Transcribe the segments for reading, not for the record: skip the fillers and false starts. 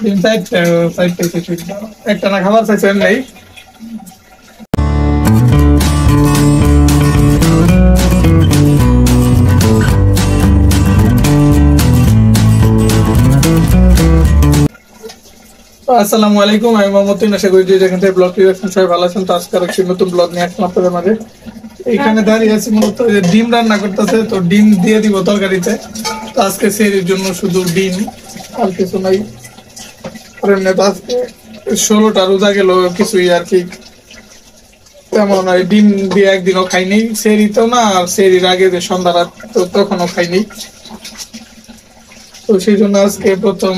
ডিম চাইতে একটা না খাবার চাইছে নেই। আসসালামু আলাইকুম, আমি মোহাম্মদ তিন। আশা করি যে যেখান থেকে ব্লগটি দেখছেন সবাই ভালো আছেন। তো আজকে একটি নতুন ব্লগ নিয়ে আসলাম আপনাদের মাঝে। এইখানে দাঁড়িয়ে আছি মূলত ডিম রান্না করতেছে, তো ডিম দিয়ে দিব তরকারিতে। তো আজকে সেরির জন্য শুধু ডিম, আর কিছু নাই। আজকে 16টা রোজা গেল, কিছুই আর কি তেমন ডিম দিয়ে একদিনও খাইনি। সেরি তো না, আর সেরির আগে যে সন্ধ্যা রাত তো তখনও খাইনি। তো সেই জন্য আজকে প্রথম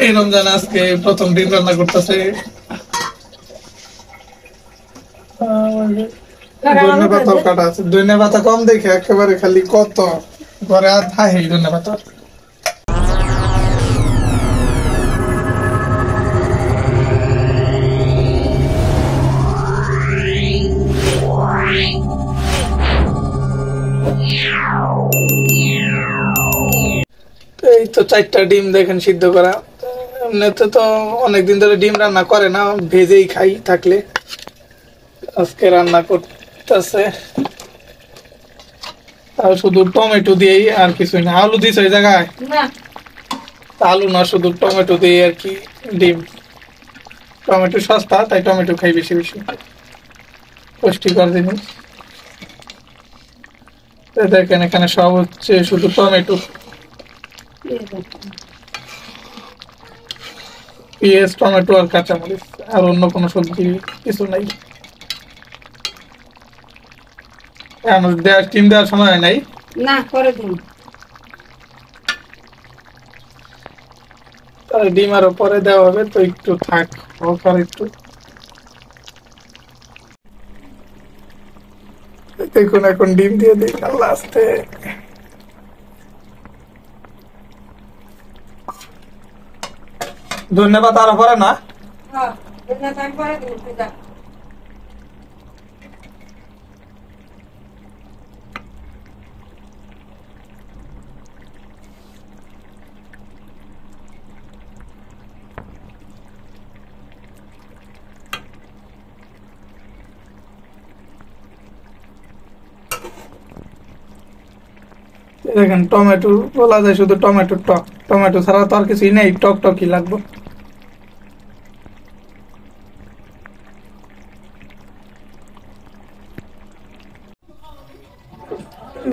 এই রমজানে আজকে প্রথম ডিম রান্না করতেছে। ধনে পাতাও কাটা আছে, ধনে পাতা কম দেখে একেবারে খালি কত ঘরে আর থাকে ধনে পাতা। এই তো 4টা ডিম দেখেন সিদ্ধ করা। এমনিতে তো অনেকদিন ধরে ডিম রান্না করে না, ভেজেই খাই থাকলে। আজকে রান্না করতেছে আর শুধু টমেটো দিয়েই, আর কিছুই না। আলু দিস ওই জায়গায় আলু না, শুধু টমেটো দিয়ে আর কি ডিম। টমেটো সস্তা, তাই টমেটো খাই বেশি বেশি, পুষ্টিকর জিনিস। দেখেন এখানে সব হচ্ছে শুধু টমেটো, পেঁয়াজ, টমেটো আর কাঁচামরিচ, আর অন্য কোনো সবজি কিছু নাই। ডিম দেওয়ার সময় নাই না, করে দিন। ডিম আরো পরে দেওয়া হবে, তো একটু থাক হোক আর একটু। দেখুন এখন ডিম দিয়ে দিই লাস্টে। ধন্যবাদ। আরো পরে না, হ্যাঁ, টাইম করে দিন। দেখেন টমেটো বলা যায় শুধু টমেটো টক, টমেটো ছাড়া তো আর কিছুই নেই, টক টকই লাগবে।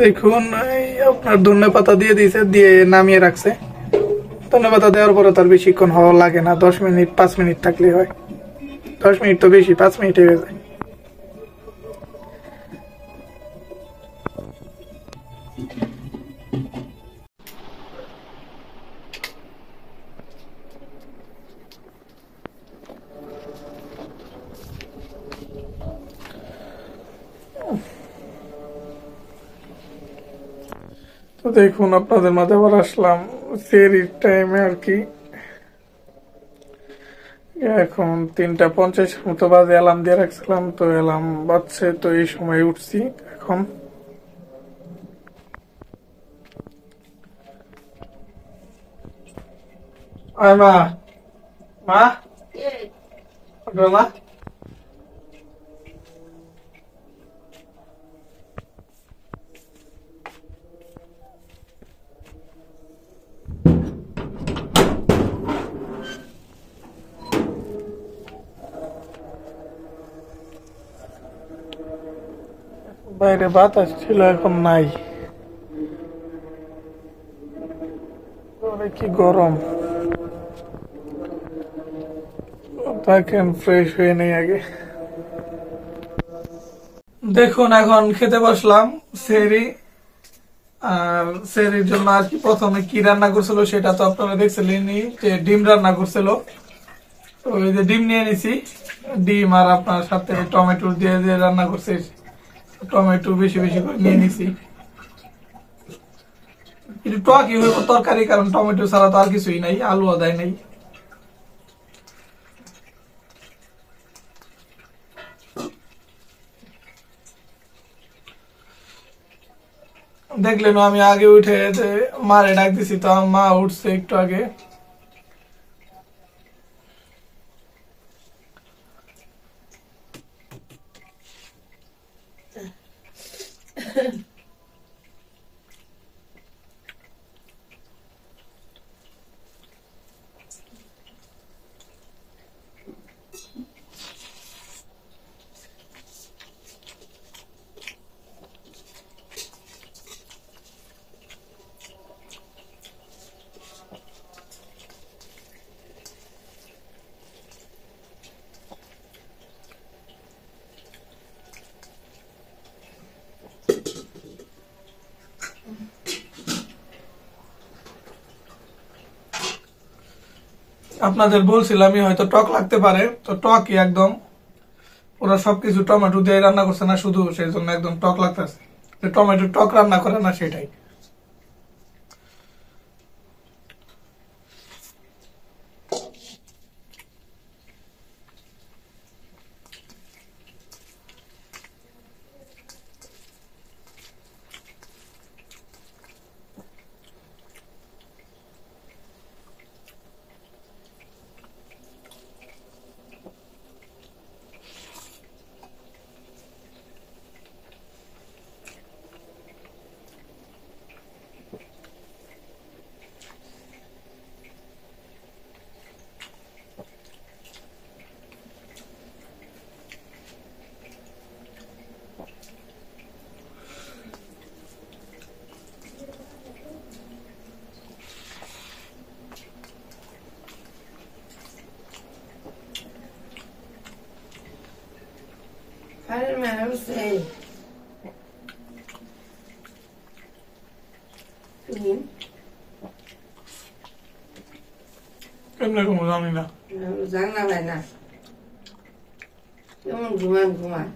দেখুন এই আপনার ধনে পাতা দিয়ে দিয়েছে, দিয়ে নামিয়ে রাখছে। ধনে পাতা দেওয়ার পরে তার বেশিক্ষণ হওয়া লাগে না, 10 মিনিট 5 মিনিট থাকলে হয়। 10 মিনিট তো বেশি, 5 মিনিটে হয়ে যায়। তো দেখুন আপনাদের মাঝে আবার আসলাম সেরির টাইমে আর কি। এখন 3টা 50 মতো বাজে, অ্যালার্ম দিয়ে রাখছিলাম, তো অ্যালার্ম বাজছে, তো এই সময় উঠছি এখন। মা, মা, মা, বাইরে বাতাস ছিল, এখন নাই। কি গরম, দেখেন ফ্রেশ হয়ে নেই আগে। দেখুন এখন খেতে বসলাম সেরি। আর সেরির জন্য আর কি প্রথমে কি রান্না করছিল সেটা তো আপনারা দেখছিলেনই, যে ডিম রান্না করছিল। তো ওই যে ডিম নিয়ে নিছি, ডিম আর আপনার সাথে টমেটো দিয়ে দিয়ে রান্না করছে। টমেটো বেশি বেশি করে নিয়ে নিছি, একটু টকই হইব তরকারি, কারণ টমেটো ছাড়া তো আর কিছুই নাই, আলু আদায় নাই। দেখলেন আমি আগে উঠে মারে ডাক দিছি, তো আমার মা উঠছে একটু আগে। আপনাদের বলছিলামই হয়তো টক লাগতে পারে, তো টকই একদম ওরা সবকিছু টমেটো দিয়ে রান্না করছে না শুধু, সেই জন্য একদম টক লাগতেছে। টমেটো টক রান্না করে না সেটাই। Hayır merhaba şey. İyiyim. এমনি কোনো জানি না। Uzanma bana. Yaman guman guman.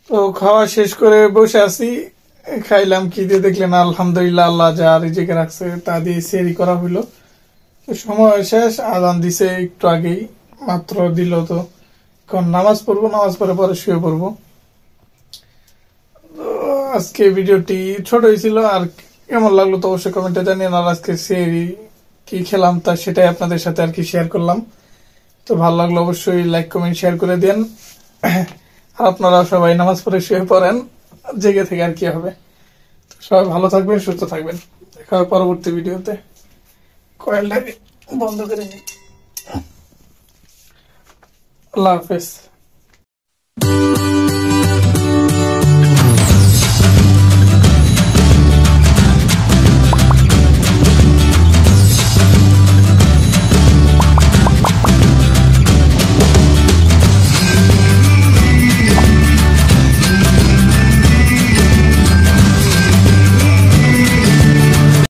তো খাওয়া শেষ করে বসে আছি, খাইলাম। কি দিয়ে দেখলেন? আলহামদুলিল্লাহ, আল্লাহ যা রিজিকে রাখছে তা দিয়ে সেরি করা হইলো। তো সময় শেষ, আজান দিছে একটু আগেই মাত্র দিল। তো এখন নামাজ পড়বো, নামাজ পড়ে পরে শুয়ে পড়বো। তো আজকে ভিডিওটি ছোট হয়েছিল, আর কেমন লাগলো তো অবশ্যই কমেন্টে জানিয়ে। আর আজকে সেরি কি খেলাম তা সেটাই আপনাদের সাথে আর কি শেয়ার করলাম। তো ভালো লাগলো অবশ্যই লাইক কমেন্ট শেয়ার করে দেন। আর আপনারা সবাই নামাজ পড়ে শুয়ে পড়েন, জেগে থেকে আর কি হবে। তো সবাই ভালো থাকবেন, সুস্থ থাকবেন। দেখা হবে পরবর্তী ভিডিওতে। কয়েলটাকে বন্ধ করে নিই। আল্লাহ হাফেজ।